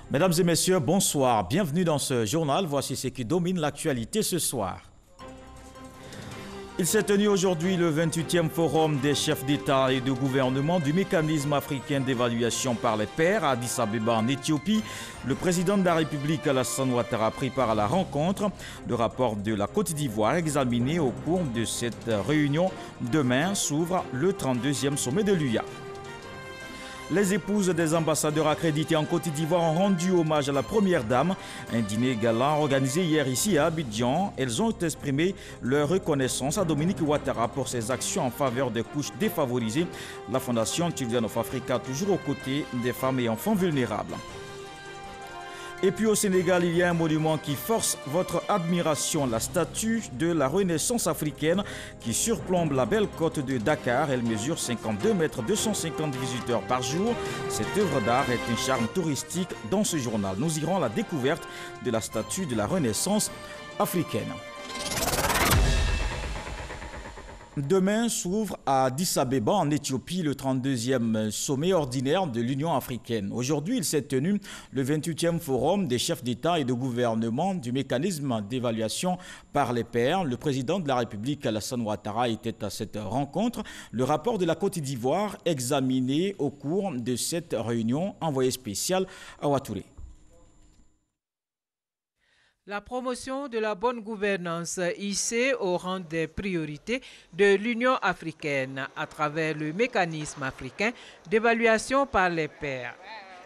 Mesdames et messieurs, bonsoir. Bienvenue dans ce journal. Voici ce qui domine l'actualité ce soir. Il s'est tenu aujourd'hui le 28e forum des chefs d'État et de gouvernement du mécanisme africain d'évaluation par les pairs à Addis Abeba en Éthiopie. Le président de la République, Alassane Ouattara, prépare la rencontre. Le rapport de la Côte d'Ivoire examiné au cours de cette réunion. Demain s'ouvre le 32e sommet de l'UA. Les épouses des ambassadeurs accrédités en Côte d'Ivoire ont rendu hommage à la première dame. Un dîner galant organisé hier ici à Abidjan. Elles ont exprimé leur reconnaissance à Dominique Ouattara pour ses actions en faveur des couches défavorisées. La Fondation Children of Africa, toujours aux côtés des femmes et enfants vulnérables. Et puis au Sénégal, il y a un monument qui force votre admiration, la statue de la Renaissance africaine qui surplombe la belle côte de Dakar. Elle mesure 52 mètres, 250 visiteurs par jour. Cette œuvre d'art est un charme touristique dans ce journal. Nous irons à la découverte de la statue de la Renaissance africaine. Demain s'ouvre à Addis Abeba en Éthiopie le 32e sommet ordinaire de l'Union africaine. Aujourd'hui, il s'est tenu le 28e forum des chefs d'État et de gouvernement du mécanisme d'évaluation par les pairs. Le président de la République, Alassane Ouattara, était à cette rencontre. Le rapport de la Côte d'Ivoire examiné au cours de cette réunion, envoyé spécial à Ouattouré. La promotion de la bonne gouvernance hissée au rang des priorités de l'Union africaine à travers le mécanisme africain d'évaluation par les pairs.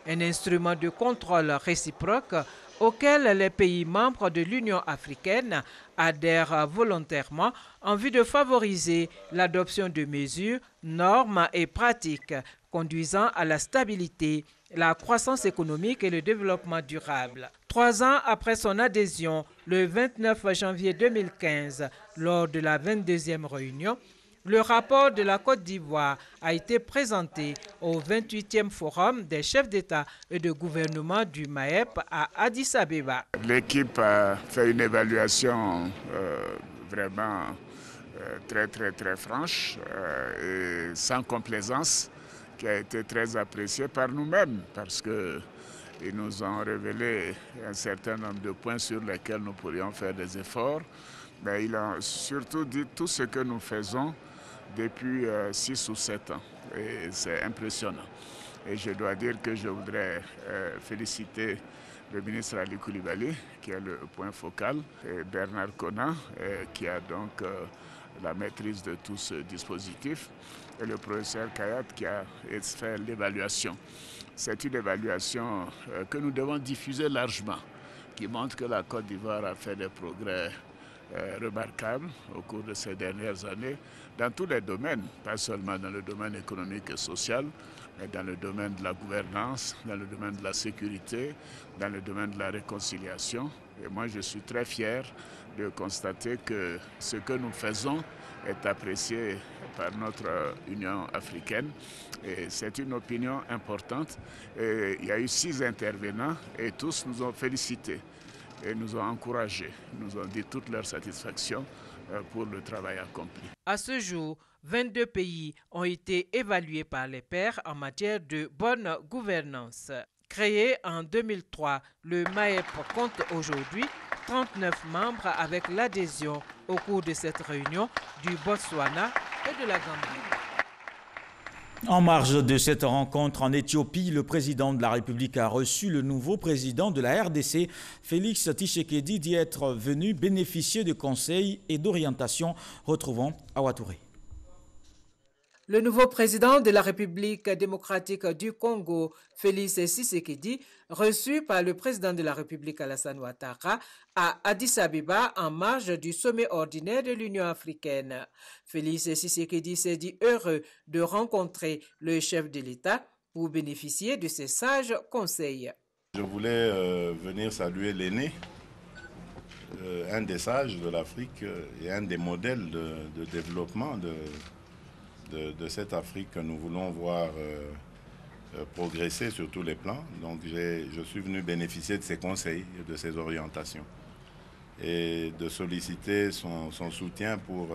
Un instrument de contrôle réciproque auquel les pays membres de l'Union africaine adhèrent volontairement en vue de favoriser l'adoption de mesures, normes et pratiques conduisant à la stabilité, la croissance économique et le développement durable. 3 ans après son adhésion, le 29 janvier 2015, lors de la 22e réunion, le rapport de la Côte d'Ivoire a été présenté au 28e forum des chefs d'État et de gouvernement du MAEP à Addis Abeba. L'équipe a fait une évaluation vraiment très franche et sans complaisance, qui a été très appréciée par nous-mêmes parce qu'ils nous ont révélé un certain nombre de points sur lesquels nous pourrions faire des efforts. Mais ils ont surtout dit tout ce que nous faisons depuis 6 ou 7 ans. Et c'est impressionnant. Et je dois dire que je voudrais féliciter le ministre Ali Koulibaly, qui est le point focal, et Bernard Kona, qui a donc la maîtrise de tout ce dispositif, et le professeur Kayat qui a fait l'évaluation. C'est une évaluation que nous devons diffuser largement, qui montre que la Côte d'Ivoire a fait des progrès remarquables au cours de ces dernières années, dans tous les domaines, pas seulement dans le domaine économique et social, mais dans le domaine de la gouvernance, dans le domaine de la sécurité, dans le domaine de la réconciliation. Et moi, je suis très fier de constater que ce que nous faisons est apprécié par notre Union africaine. Et c'est une opinion importante. Et il y a eu 6 intervenants et tous nous ont félicités et nous ont encouragés, nous ont dit toute leur satisfaction pour le travail accompli. À ce jour, 22 pays ont été évalués par les pairs en matière de bonne gouvernance. Créé en 2003, le MAEP compte aujourd'hui 39 membres avec l'adhésion au cours de cette réunion du Botswana et de la Gambie. En marge de cette rencontre en Éthiopie, le président de la République a reçu le nouveau président de la RDC, Félix Tshisekedi, d'y être venu bénéficier de conseils et d'orientations. Retrouvons Ouattouré. Le nouveau président de la République démocratique du Congo, Félix Tshisekedi, reçu par le président de la République Alassane Ouattara à Addis Abeba en marge du sommet ordinaire de l'Union africaine. Félix Tshisekedi s'est dit heureux de rencontrer le chef de l'État pour bénéficier de ses sages conseils. Je voulais venir saluer l'aîné, un des sages de l'Afrique et un des modèles de développement de cette Afrique que nous voulons voir progresser sur tous les plans. Donc je suis venu bénéficier de ses conseils et de ses orientations et de solliciter son soutien pour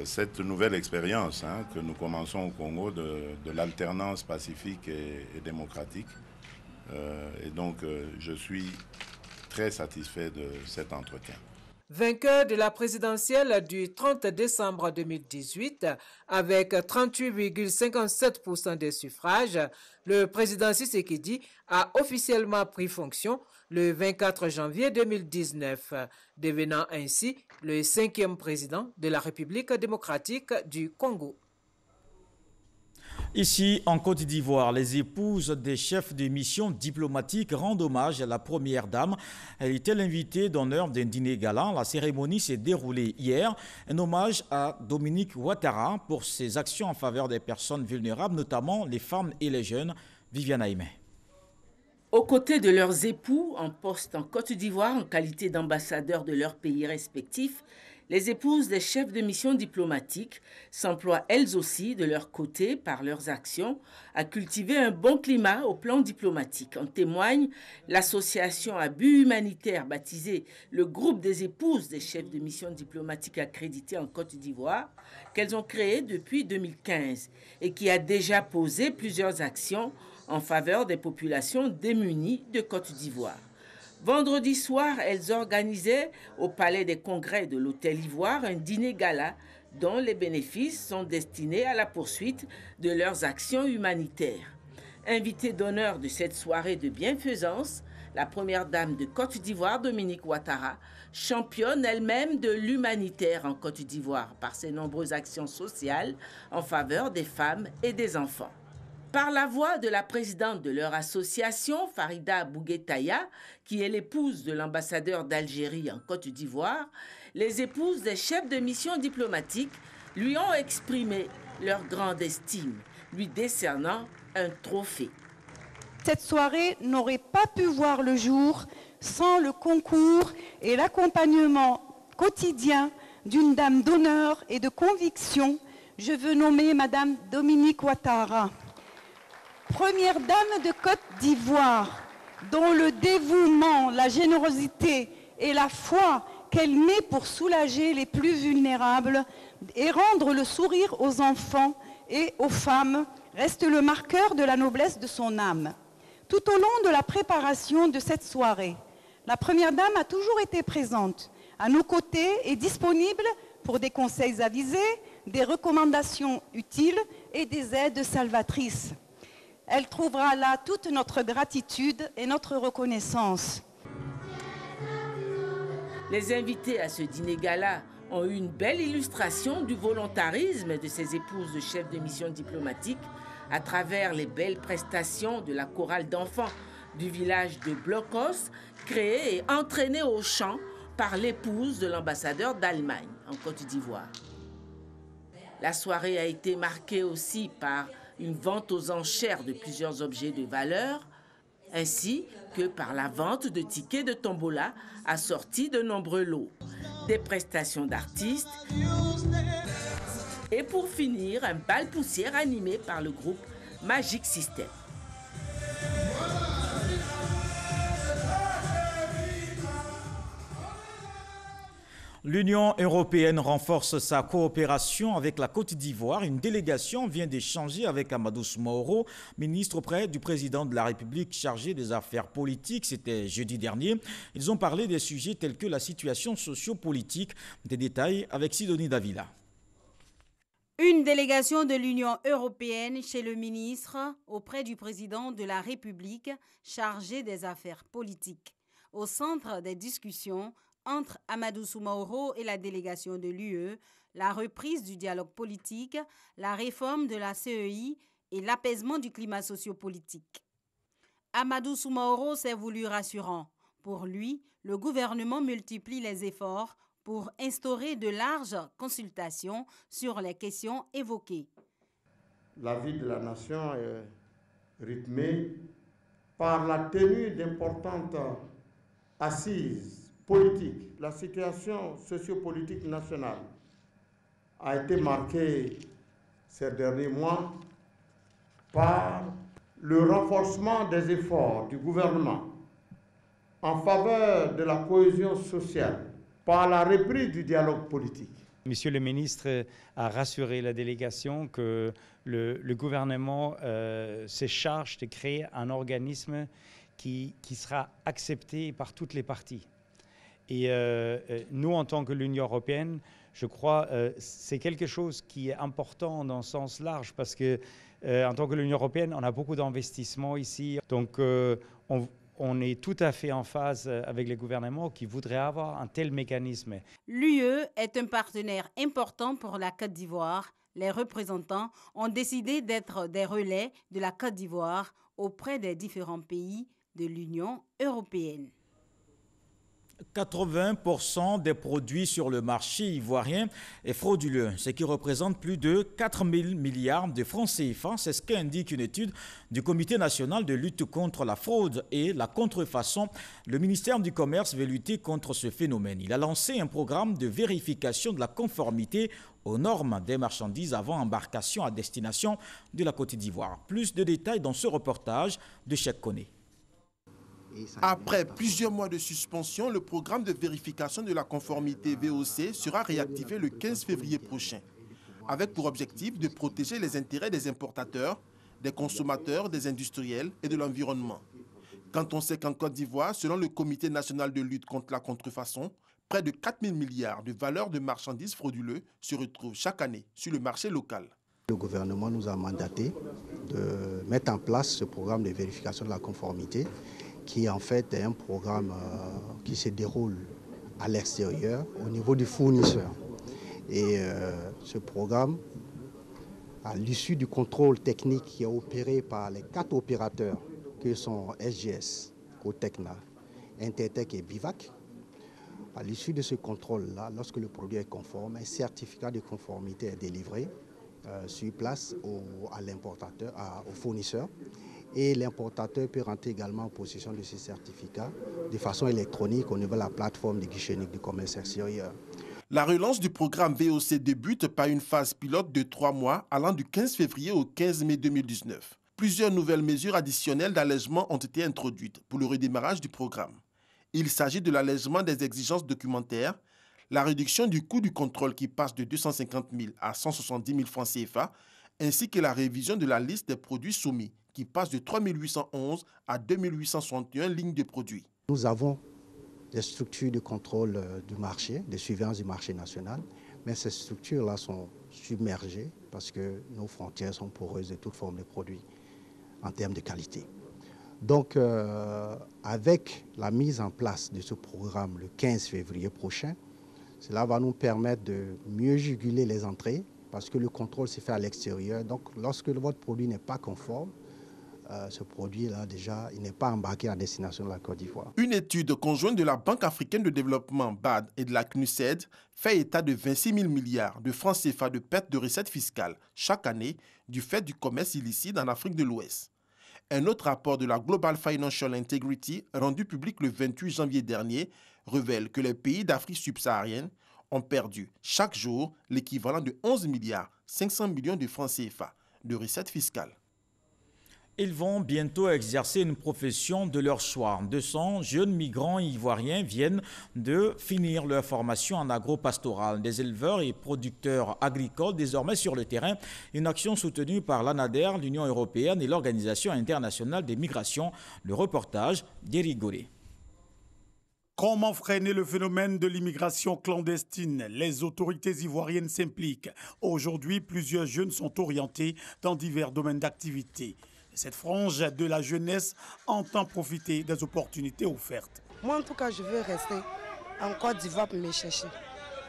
cette nouvelle expérience que nous commençons au Congo de l'alternance pacifique et démocratique Et donc, je suis très satisfait de cet entretien. Vainqueur de la présidentielle du 30 décembre 2018, avec 38,57% des suffrages, le président Tshisekedi a officiellement pris fonction le 24 janvier 2019, devenant ainsi le 5e président de la République démocratique du Congo. Ici, en Côte d'Ivoire, les épouses des chefs de mission diplomatiques rendent hommage à la première dame. Elle était l'invitée d'honneur d'un dîner gala. La cérémonie s'est déroulée hier. Un hommage à Dominique Ouattara pour ses actions en faveur des personnes vulnérables, notamment les femmes et les jeunes. Viviane Aimé. Aux côtés de leurs époux en poste en Côte d'Ivoire en qualité d'ambassadeurs de leurs pays respectifs, les épouses des chefs de mission diplomatiques s'emploient elles aussi de leur côté par leurs actions à cultiver un bon climat au plan diplomatique. En témoigne l'association à but humanitaire baptisée le groupe des épouses des chefs de mission diplomatiques accrédités en Côte d'Ivoire qu'elles ont créé depuis 2015 et qui a déjà posé plusieurs actions en faveur des populations démunies de Côte d'Ivoire. Vendredi soir, elles organisaient au Palais des Congrès de l'Hôtel Ivoire un dîner gala dont les bénéfices sont destinés à la poursuite de leurs actions humanitaires. Invitée d'honneur de cette soirée de bienfaisance, la première dame de Côte d'Ivoire, Dominique Ouattara, championne elle-même de l'humanitaire en Côte d'Ivoire par ses nombreuses actions sociales en faveur des femmes et des enfants. Par la voix de la présidente de leur association, Farida Bouguetaya, qui est l'épouse de l'ambassadeur d'Algérie en Côte d'Ivoire, les épouses des chefs de mission diplomatiques lui ont exprimé leur grande estime, lui décernant un trophée. Cette soirée n'aurait pas pu voir le jour sans le concours et l'accompagnement quotidien d'une dame d'honneur et de conviction. Je veux nommer Madame Dominique Ouattara. Première dame de Côte d'Ivoire, dont le dévouement, la générosité et la foi qu'elle met pour soulager les plus vulnérables et rendre le sourire aux enfants et aux femmes reste le marqueur de la noblesse de son âme. Tout au long de la préparation de cette soirée, la Première Dame a toujours été présente, à nos côtés et disponible pour des conseils avisés, des recommandations utiles et des aides salvatrices. Elle trouvera là toute notre gratitude et notre reconnaissance. Les invités à ce dîner gala ont eu une belle illustration du volontarisme de ces épouses de chefs de mission diplomatiques à travers les belles prestations de la chorale d'enfants du village de Blocos, créée et entraînée au chant par l'épouse de l'ambassadeur d'Allemagne en Côte d'Ivoire. La soirée a été marquée aussi par une vente aux enchères de plusieurs objets de valeur, ainsi que par la vente de tickets de tombola assortis de nombreux lots, des prestations d'artistes et pour finir, un bal poussière animé par le groupe Magic System. L'Union européenne renforce sa coopération avec la Côte d'Ivoire. Une délégation vient d'échanger avec Amadou Soumaoro, ministre auprès du président de la République chargé des affaires politiques. C'était jeudi dernier. Ils ont parlé des sujets tels que la situation socio-politique. Des détails avec Sidonie Davila. Une délégation de l'Union européenne chez le ministre auprès du président de la République chargé des affaires politiques. Au centre des discussions entre Amadou Soumaoro et la délégation de l'UE, la reprise du dialogue politique, la réforme de la CEI et l'apaisement du climat sociopolitique. Amadou Soumaoro s'est voulu rassurant. Pour lui, le gouvernement multiplie les efforts pour instaurer de larges consultations sur les questions évoquées. La vie de la nation est rythmée par la tenue d'importantes assises politiques. La situation sociopolitique nationale a été marquée ces derniers mois par le renforcement des efforts du gouvernement en faveur de la cohésion sociale, par la reprise du dialogue politique. Monsieur le ministre a rassuré la délégation que le gouvernement se charge de créer un organisme qui sera accepté par toutes les parties. Et nous, en tant que l'Union européenne, je crois c'est quelque chose qui est important dans le sens large parce que en tant que l'Union européenne, on a beaucoup d'investissements ici. Donc on est tout à fait en phase avec les gouvernements qui voudraient avoir un tel mécanisme. L'UE est un partenaire important pour la Côte d'Ivoire. Les représentants ont décidé d'être des relais de la Côte d'Ivoire auprès des différents pays de l'Union européenne. 80% des produits sur le marché ivoirien est frauduleux, ce qui représente plus de 4 000 milliards de francs CFA. C'est ce qu'indique une étude du Comité national de lutte contre la fraude et la contrefaçon. Le ministère du Commerce veut lutter contre ce phénomène. Il a lancé un programme de vérification de la conformité aux normes des marchandises avant embarcation à destination de la Côte d'Ivoire. Plus de détails dans ce reportage de Cheikh Koné. Après plusieurs mois de suspension, le programme de vérification de la conformité VOC sera réactivé le 15 février prochain, avec pour objectif de protéger les intérêts des importateurs, des consommateurs, des industriels et de l'environnement. Quand on sait qu'en Côte d'Ivoire, selon le Comité national de lutte contre la contrefaçon, près de 4 000 milliards de valeurs de marchandises frauduleuses se retrouvent chaque année sur le marché local. Le gouvernement nous a mandaté de mettre en place ce programme de vérification de la conformité qui en fait est un programme qui se déroule à l'extérieur au niveau du fournisseur. Et ce programme, à l'issue du contrôle technique qui est opéré par les 4 opérateurs que sont SGS, Cotecna, Intertech et Bivac, à l'issue de ce contrôle-là, lorsque le produit est conforme, un certificat de conformité est délivré sur place à l'importateur, au fournisseur. Et l'importateur peut rentrer également en possession de ces certificats de façon électronique au niveau de la plateforme du guichet unique du commerce extérieur. La relance du programme VOC débute par une phase pilote de 3 mois allant du 15 février au 15 mai 2019. Plusieurs nouvelles mesures additionnelles d'allègement ont été introduites pour le redémarrage du programme. Il s'agit de l'allègement des exigences documentaires, la réduction du coût du contrôle qui passe de 250 000 à 170 000 francs CFA, ainsi que la révision de la liste des produits soumis, qui passe de 3 811 à 2 861 lignes de produits. Nous avons des structures de contrôle du marché, de surveillance du marché national, mais ces structures-là sont submergées parce que nos frontières sont poreuses de toute forme de produits en termes de qualité. Donc, avec la mise en place de ce programme le 15 février prochain, cela va nous permettre de mieux juguler les entrées parce que le contrôle se fait à l'extérieur. Donc, lorsque votre produit n'est pas conforme, ce produit-là, déjà, il n'est pas embarqué à destination de la Côte d'Ivoire. Une étude conjointe de la Banque africaine de développement BAD et de la CNUSED fait état de 26 000 milliards de francs CFA de pertes de recettes fiscales chaque année du fait du commerce illicite en Afrique de l'Ouest. Un autre rapport de la Global Financial Integrity, rendu public le 28 janvier dernier, révèle que les pays d'Afrique subsaharienne ont perdu chaque jour l'équivalent de 11 milliards 500 millions de francs CFA de recettes fiscales. Ils vont bientôt exercer une profession de leur choix. 200 jeunes migrants ivoiriens viennent de finir leur formation en agro-pastoral. Des éleveurs et producteurs agricoles désormais sur le terrain. Une action soutenue par l'ANADER, l'Union européenne et l'Organisation internationale des migrations. Le reportage d'Éric Goré. Comment freiner le phénomène de l'immigration clandestine? Les autorités ivoiriennes s'impliquent. Aujourd'hui, plusieurs jeunes sont orientés dans divers domaines d'activité. Cette frange de la jeunesse entend profiter des opportunités offertes. Moi, en tout cas, je veux rester en Côte d'Ivoire pour me chercher.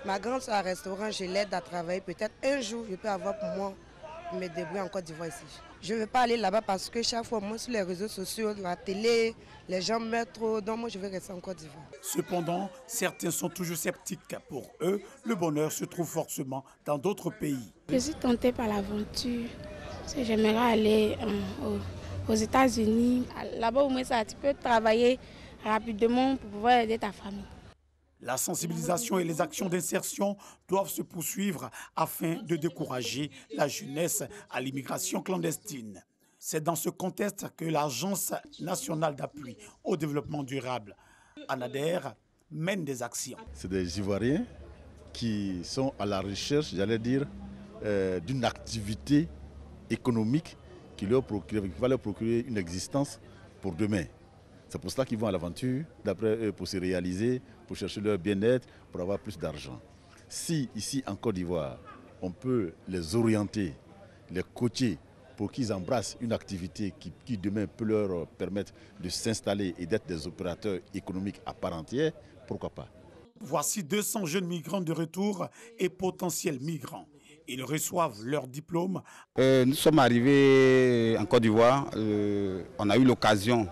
Ma grande soeur à restaurant, je l'aide à travailler. Peut-être un jour, je peux avoir pour moi me débrouiller en Côte d'Ivoire ici. Je ne veux pas aller là-bas parce que chaque fois, moi, sur les réseaux sociaux, la télé, les gens meurent trop. Donc, moi, je veux rester en Côte d'Ivoire. Cependant, certains sont toujours sceptiques. Pour eux, le bonheur se trouve forcément dans d'autres pays. Je suis tentée par l'aventure. J'aimerais aller aux États-Unis. Là-bas, au moins, tu peux travailler rapidement pour pouvoir aider ta famille. La sensibilisation et les actions d'insertion doivent se poursuivre afin de décourager la jeunesse à l'immigration clandestine. C'est dans ce contexte que l'Agence nationale d'appui au développement durable, ANADER, mène des actions. C'est des Ivoiriens qui sont à la recherche, j'allais dire, d'une activité économique qui va leur procurer une existence pour demain. C'est pour cela qu'ils vont à l'aventure, d'après eux, pour se réaliser, pour chercher leur bien-être, pour avoir plus d'argent. Si ici en Côte d'Ivoire, on peut les orienter, les coacher pour qu'ils embrassent une activité qui demain peut leur permettre de s'installer et d'être des opérateurs économiques à part entière, pourquoi pas? Voici 200 jeunes migrants de retour et potentiels migrants. Ils reçoivent leur diplôme. Nous sommes arrivés en Côte d'Ivoire. On a eu l'occasion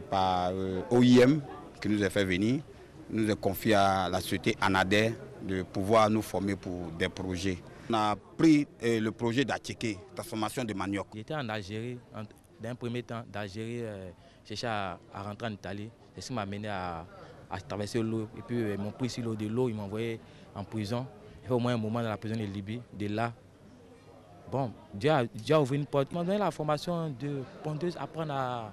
par OIM qui nous a fait venir, nous a confié à la société ANADER de pouvoir nous former pour des projets. On a pris le projet d'Atchéké, transformation de manioc. J'étais en Algérie, d'un premier temps, d'Algérie, chercher à rentrer en Italie. C'est ce qui m'a amené à traverser l'eau. Et puis ils m'ont pris sur l'eau de l'eau, ils m'ont envoyé en prison. Il fait au moins un moment dans la prison de Libye. De là, bon, Dieu a ouvert une porte. Ils m'ont donné la formation de pondeuse, apprendre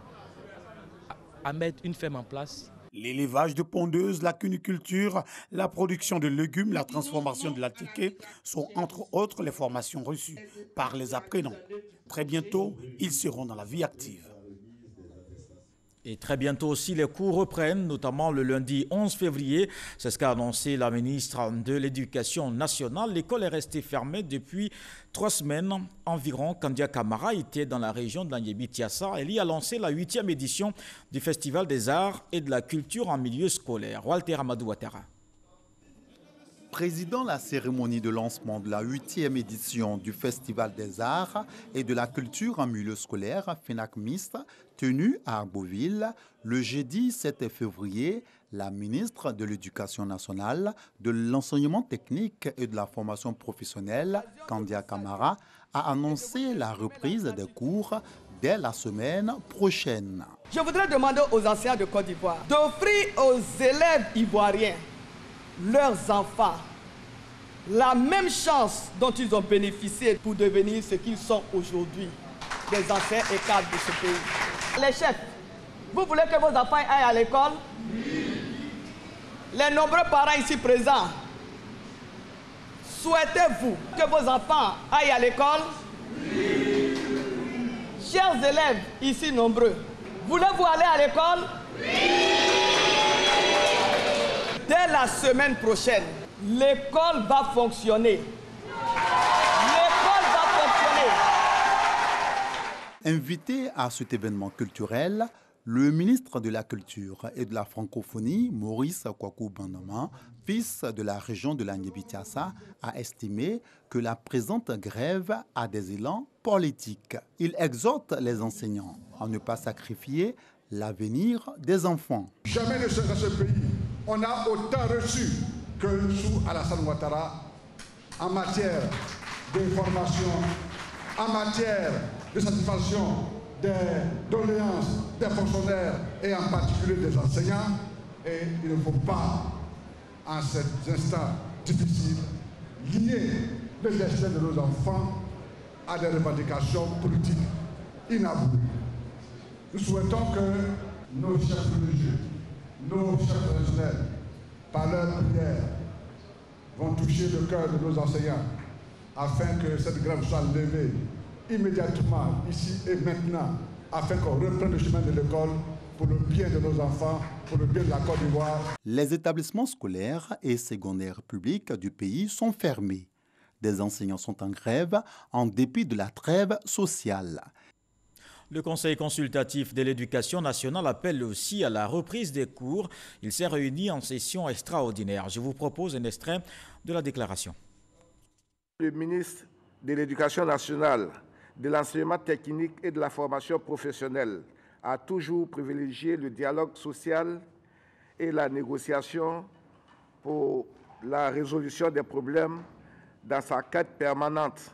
à mettre une ferme en place. L'élevage de pondeuses, la cuniculture, la production de légumes, la transformation de l'attiqué sont entre autres les formations reçues par les apprenants. Très bientôt, ils seront dans la vie active. Et très bientôt aussi, les cours reprennent, notamment le lundi 11 février. C'est ce qu'a annoncé la ministre de l'Éducation nationale. L'école est restée fermée depuis 3 semaines environ. Kandia Camara était dans la région de l'Anyébi-Tiassa. Elle y a lancé la 8e édition du Festival des Arts et de la Culture en milieu scolaire. Walter Amadou Ouattara. Présidant la cérémonie de lancement de la 8e édition du Festival des Arts et de la Culture en milieu scolaire, FENAC-MIST, tenue à Arbouville, le jeudi 7 février, la ministre de l'Éducation nationale, de l'enseignement technique et de la formation professionnelle, Kandia Camara, a annoncé la reprise des cours dès la semaine prochaine. Je voudrais demander aux enseignants de Côte d'Ivoire d'offrir aux élèves ivoiriens, leurs enfants, la même chance dont ils ont bénéficié pour devenir ce qu'ils sont aujourd'hui, des enseignants et cadres de ce pays. Les chefs, vous voulez que vos enfants aillent à l'école? Oui. Les nombreux parents ici présents, souhaitez-vous que vos enfants aillent à l'école? Oui. Chers élèves ici nombreux, voulez-vous aller à l'école? Oui. Dès la semaine prochaine, l'école va fonctionner. L'école va fonctionner. Invité à cet événement culturel, le ministre de la Culture et de la Francophonie, Maurice Kwaku Banama, fils de la région de l'Anyébi-Tiassa, a estimé que la présente grève a des élans politiques. Il exhorte les enseignants à ne pas sacrifier l'avenir des enfants. Jamais dans ce pays, on a autant reçu que sous Alassane Ouattara en matière de formation, en matière de satisfaction des doléances des fonctionnaires et en particulier des enseignants. Et il ne faut pas, en cet instant difficile, lier le destin de nos enfants à des revendications politiques inavouées. Nous souhaitons que nos chefs religieux, nos chefs traditionnels, par leur prière, vont toucher le cœur de nos enseignants afin que cette grève soit levée immédiatement, ici et maintenant, afin qu'on reprenne le chemin de l'école pour le bien de nos enfants, pour le bien de la Côte d'Ivoire. Les établissements scolaires et secondaires publics du pays sont fermés. Des enseignants sont en grève en dépit de la trêve sociale. Le Conseil consultatif de l'éducation nationale appelle aussi à la reprise des cours. Il s'est réuni en session extraordinaire. Je vous propose un extrait de la déclaration. Le ministre de l'Éducation nationale, de l'enseignement technique et de la formation professionnelle a toujours privilégié le dialogue social et la négociation pour la résolution des problèmes dans sa quête permanente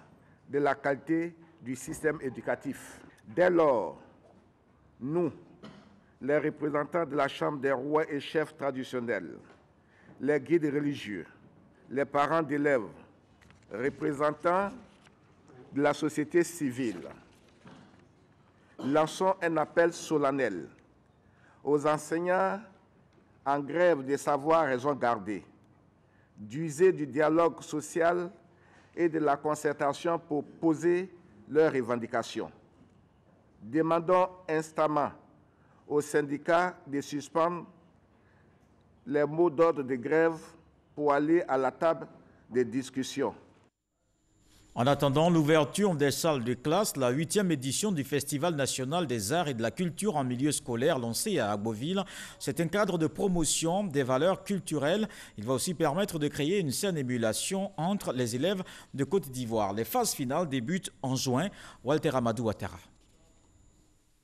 de la qualité du système éducatif. Dès lors, nous, les représentants de la Chambre des rois et chefs traditionnels, les guides religieux, les parents d'élèves, représentants de la société civile, lançons un appel solennel aux enseignants en grève de savoir raison garder d'user du dialogue social et de la concertation pour poser leurs revendications. Demandons instamment aux syndicats de suspendre les mots d'ordre de grève pour aller à la table des discussions. En attendant l'ouverture des salles de classe, la 8e édition du Festival national des arts et de la culture en milieu scolaire lancé à Agboville, c'est un cadre de promotion des valeurs culturelles. Il va aussi permettre de créer une saine émulation entre les élèves de Côte d'Ivoire. Les phases finales débutent en juin. Walter Amadou Ouattara.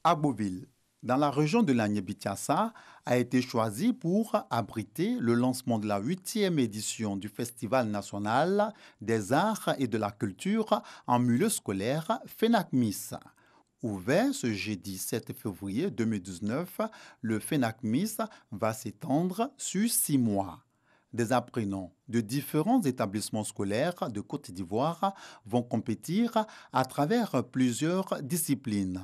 Agboville, dans la région de l'Agnébitiassa, a été choisi pour abriter le lancement de la 8e édition du Festival national des arts et de la culture en milieu scolaire FENACMIS. Ouvert ce jeudi 7 février 2019, le FENACMIS va s'étendre sur 6 mois. Des apprenants de différents établissements scolaires de Côte d'Ivoire vont compétir à travers plusieurs disciplines.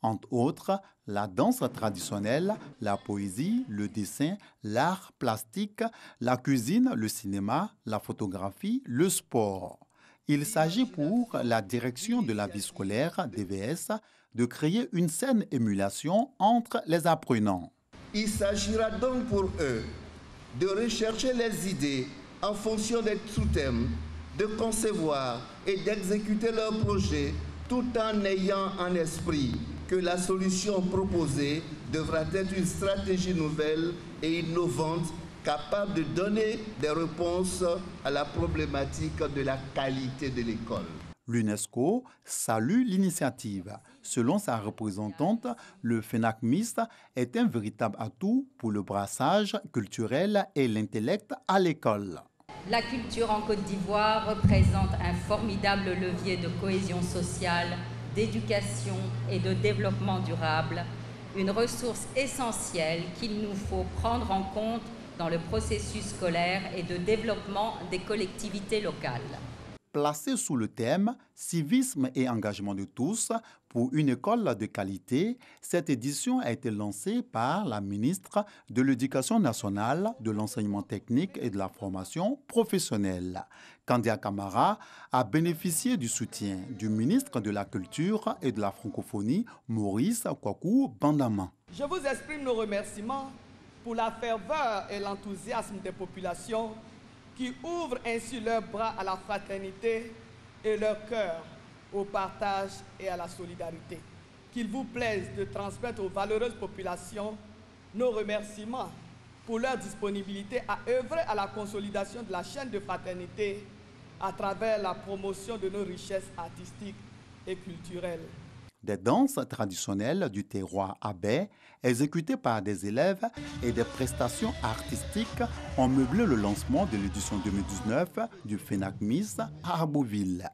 Entre autres, la danse traditionnelle, la poésie, le dessin, l'art plastique, la cuisine, le cinéma, la photographie, le sport. Il s'agit pour la direction de la vie scolaire, DVS, de créer une saine émulation entre les apprenants. Il s'agira donc pour eux de rechercher les idées en fonction des sous-thèmes, de concevoir et d'exécuter leurs projets tout en ayant en esprit que la solution proposée devra être une stratégie nouvelle et innovante capable de donner des réponses à la problématique de la qualité de l'école. L'UNESCO salue l'initiative. Selon sa représentante, le FENACMIS est un véritable atout pour le brassage culturel et l'intellect à l'école. La culture en Côte d'Ivoire représente un formidable levier de cohésion sociale, d'éducation et de développement durable, une ressource essentielle qu'il nous faut prendre en compte dans le processus scolaire et de développement des collectivités locales. Placée sous le thème « Civisme et engagement de tous pour une école de qualité », cette édition a été lancée par la ministre de l'Éducation nationale, de l'enseignement technique et de la formation professionnelle. Kandia Camara a bénéficié du soutien du ministre de la Culture et de la Francophonie, Maurice Kwaku Bandama. Je vous exprime nos remerciements pour la ferveur et l'enthousiasme des populations qui ouvrent ainsi leurs bras à la fraternité et leur cœur au partage et à la solidarité. Qu'il vous plaise de transmettre aux valeureuses populations nos remerciements pour leur disponibilité à œuvrer à la consolidation de la chaîne de fraternité à travers la promotion de nos richesses artistiques et culturelles. Des danses traditionnelles du terroir abé, exécutées par des élèves et des prestations artistiques ont meublé le lancement de l'édition 2019 du FENACMIS à Agboville.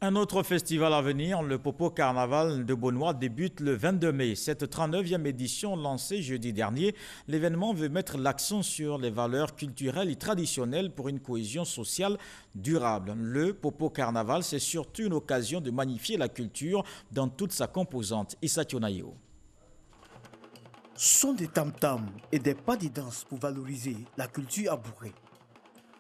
Un autre festival à venir, le Popo Carnaval de Beaunois, débute le 22 mai. Cette 39e édition lancée jeudi dernier, l'événement veut mettre l'accent sur les valeurs culturelles et traditionnelles pour une cohésion sociale durable. Le Popo Carnaval, c'est surtout une occasion de magnifier la culture dans toute sa composante. Issa Tionayo. Sont des tam-tams et des pas de danse pour valoriser la culture abourée.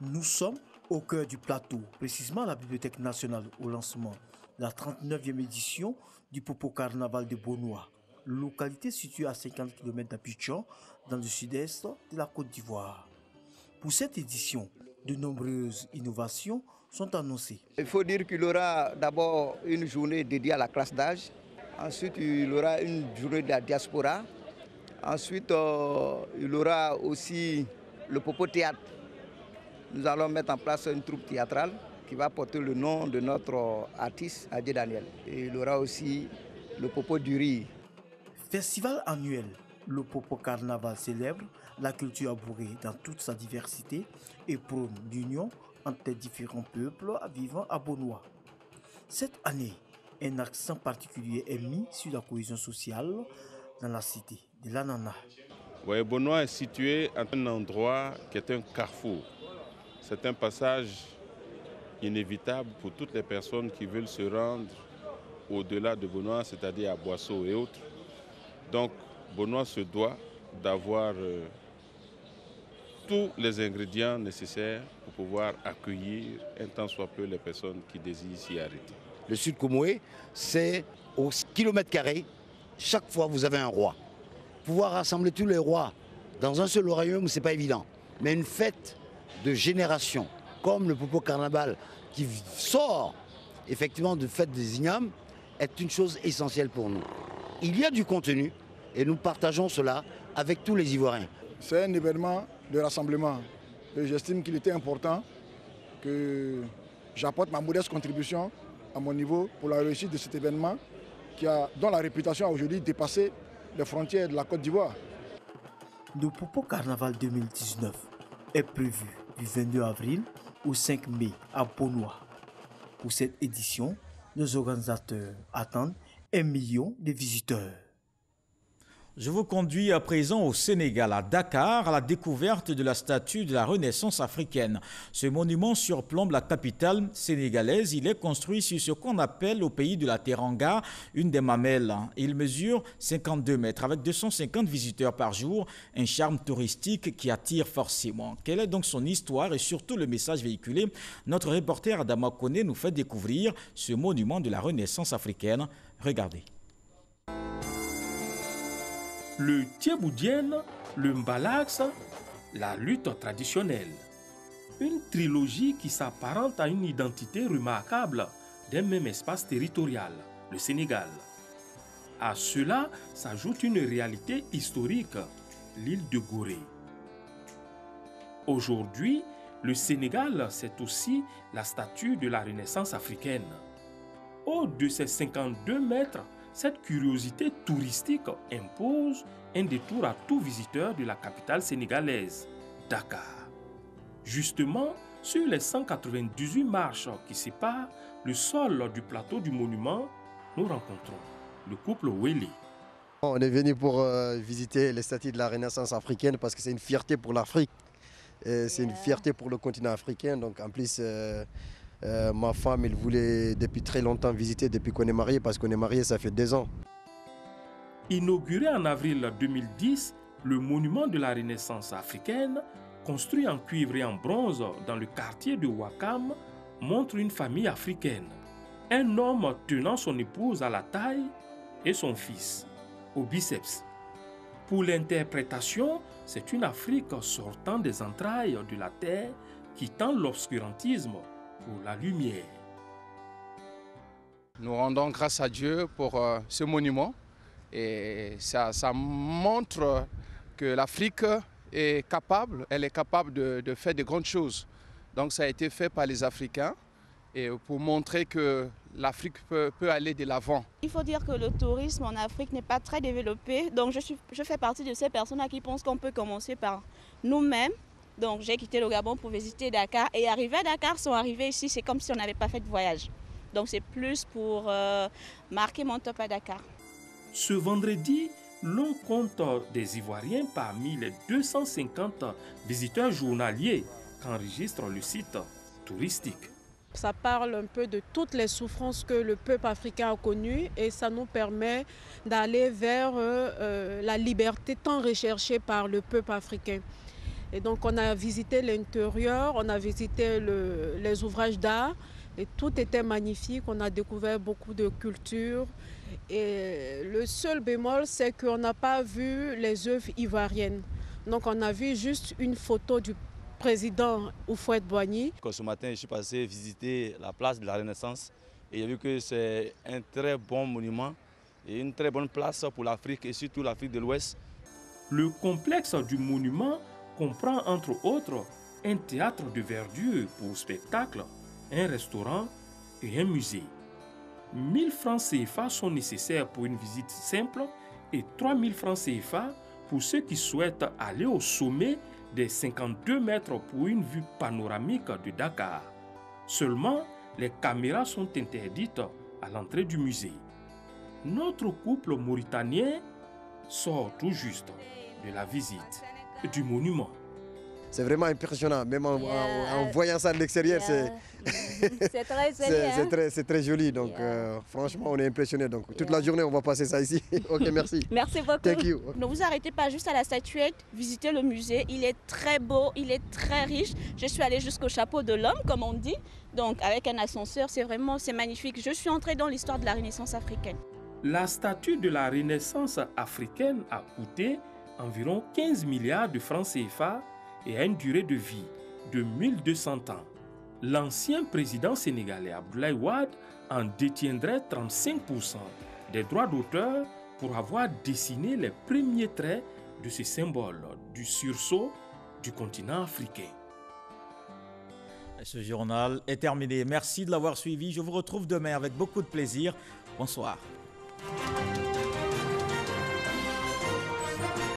Nous sommes au cœur du plateau, précisément à la Bibliothèque nationale, au lancement de la 39e édition du Popo Carnaval de Beaunois, localité située à 50 km d'Abidjan, dans le sud-est de la Côte d'Ivoire. Pour cette édition, de nombreuses innovations sont annoncées. Il faut dire qu'il y aura d'abord une journée dédiée à la classe d'âge, ensuite il y aura une journée de la diaspora, ensuite il y aura aussi le Popo Théâtre. Nous allons mettre en place une troupe théâtrale qui va porter le nom de notre artiste, Adé Daniel. Et il y aura aussi le Popo du riz. Festival annuel, le Popo Carnaval célèbre la culture abourée dans toute sa diversité et prône l'union entre les différents peuples vivant à Beaunois. Cette année, un accent particulier est mis sur la cohésion sociale dans la cité de l'Anana. Oui, Beaunois est situé à un endroit qui est un carrefour. C'est un passage inévitable pour toutes les personnes qui veulent se rendre au-delà de Beaunois, c'est-à-dire à Boisseau et autres. Donc, Beaunois se doit d'avoir tous les ingrédients nécessaires pour pouvoir accueillir un tant soit peu les personnes qui désirent s'y arrêter. Le Sud Comoé, c'est au kilomètre carré, chaque fois vous avez un roi. Pouvoir rassembler tous les rois dans un seul royaume, ce n'est pas évident. Mais une fête de génération, comme le Popo Carnaval, qui sort effectivement de fête des Ignames, est une chose essentielle pour nous. Il y a du contenu et nous partageons cela avec tous les Ivoiriens. C'est un événement de rassemblement. J'estime qu'il était important que j'apporte ma modeste contribution à mon niveau pour la réussite de cet événement dont la réputation a aujourd'hui dépassé les frontières de la Côte d'Ivoire. Le Popo Carnaval 2019 est prévu du 22 avril au 5 mai à Bonois. Pour cette édition, nos organisateurs attendent 1 million de visiteurs. Je vous conduis à présent au Sénégal, à Dakar, à la découverte de la statue de la Renaissance africaine. Ce monument surplombe la capitale sénégalaise. Il est construit sur ce qu'on appelle au pays de la Teranga une des mamelles. Il mesure 52 mètres avec 250 visiteurs par jour, un charme touristique qui attire forcément. Quelle est donc son histoire et surtout le message véhiculé? Notre reporter Adama Kone nous fait découvrir ce monument de la Renaissance africaine. Regardez. Le Thieboudienne, le Mbalax, la lutte traditionnelle. Une trilogie qui s'apparente à une identité remarquable d'un même espace territorial, le Sénégal. À cela s'ajoute une réalité historique, l'île de Gorée. Aujourd'hui, le Sénégal, c'est aussi la statue de la Renaissance africaine. Haut de ses 52 mètres, cette curiosité touristique impose un détour à tout visiteur de la capitale sénégalaise, Dakar. Justement, sur les 198 marches qui séparent le sol du plateau du monument, nous rencontrons le couple Wele. On est venu pour visiter les statues de la Renaissance africaine parce que c'est une fierté pour l'Afrique. C'est une fierté pour le continent africain. Donc en plus, ma femme, elle voulait depuis très longtemps visiter depuis qu'on est mariés, parce qu'on est mariés, ça fait 2 ans. Inauguré en avril 2010, le monument de la Renaissance africaine, construit en cuivre et en bronze dans le quartier de Ouakam, montre une famille africaine. Un homme tenant son épouse à la taille et son fils au biceps. Pour l'interprétation, c'est une Afrique sortant des entrailles de la terre, quittant l'obscurantisme pour la lumière. Nous rendons grâce à Dieu pour ce monument et ça montre que l'Afrique est capable, de faire de grandes choses. Donc ça a été fait par les Africains et pour montrer que l'Afrique peut aller de l'avant. Il faut dire que le tourisme en Afrique n'est pas très développé, donc je fais partie de ces personnes qui pensent qu'on peut commencer par nous-mêmes. Donc j'ai quitté le Gabon pour visiter Dakar et arriver à Dakar, sont arrivés ici, c'est comme si on n'avait pas fait de voyage. Donc c'est plus pour marquer mon top à Dakar. Ce vendredi, l'on compte des Ivoiriens parmi les 250 visiteurs journaliers qu'enregistre le site touristique. Ça parle un peu de toutes les souffrances que le peuple africain a connues et ça nous permet d'aller vers la liberté tant recherchée par le peuple africain. Et donc on a visité l'intérieur, on a visité les ouvrages d'art et tout était magnifique. On a découvert beaucoup de cultures et le seul bémol, c'est qu'on n'a pas vu les œuvres ivoiriennes. Donc on a vu juste une photo du président Houphouët-Boigny. Ce matin, je suis passé visiter la place de la Renaissance et j'ai vu que c'est un très bon monument et une très bonne place pour l'Afrique et surtout l'Afrique de l'Ouest. Le complexe du monument comprend entre autres un théâtre de verdure pour spectacle, un restaurant et un musée. 1000 francs CFA sont nécessaires pour une visite simple et 3000 francs CFA pour ceux qui souhaitent aller au sommet des 52 mètres pour une vue panoramique de Dakar. Seulement, les caméras sont interdites à l'entrée du musée. Notre couple mauritanien sort tout juste de la visite du monument. c'est vraiment impressionnant. Même en voyant ça de l'extérieur, c'est très joli. C'est très joli. Donc, franchement, on est impressionné. Donc, toute la journée, on va passer ça ici. Ok, merci. Merci beaucoup. Thank you. Ne vous arrêtez pas juste à la statuette, visitez le musée. Il est très beau, il est très riche. Je suis allée jusqu'au chapeau de l'homme, comme on dit. Donc, avec un ascenseur, c'est magnifique. Je suis entrée dans l'histoire de la Renaissance africaine. La statue de la Renaissance africaine a coûté environ 15 milliards de francs CFA et a une durée de vie de 1200 ans. L'ancien président sénégalais Abdoulaye Wade en détiendrait 35% des droits d'auteur pour avoir dessiné les premiers traits de ce symbole du sursaut du continent africain. Ce journal est terminé. Merci de l'avoir suivi. Je vous retrouve demain avec beaucoup de plaisir. Bonsoir.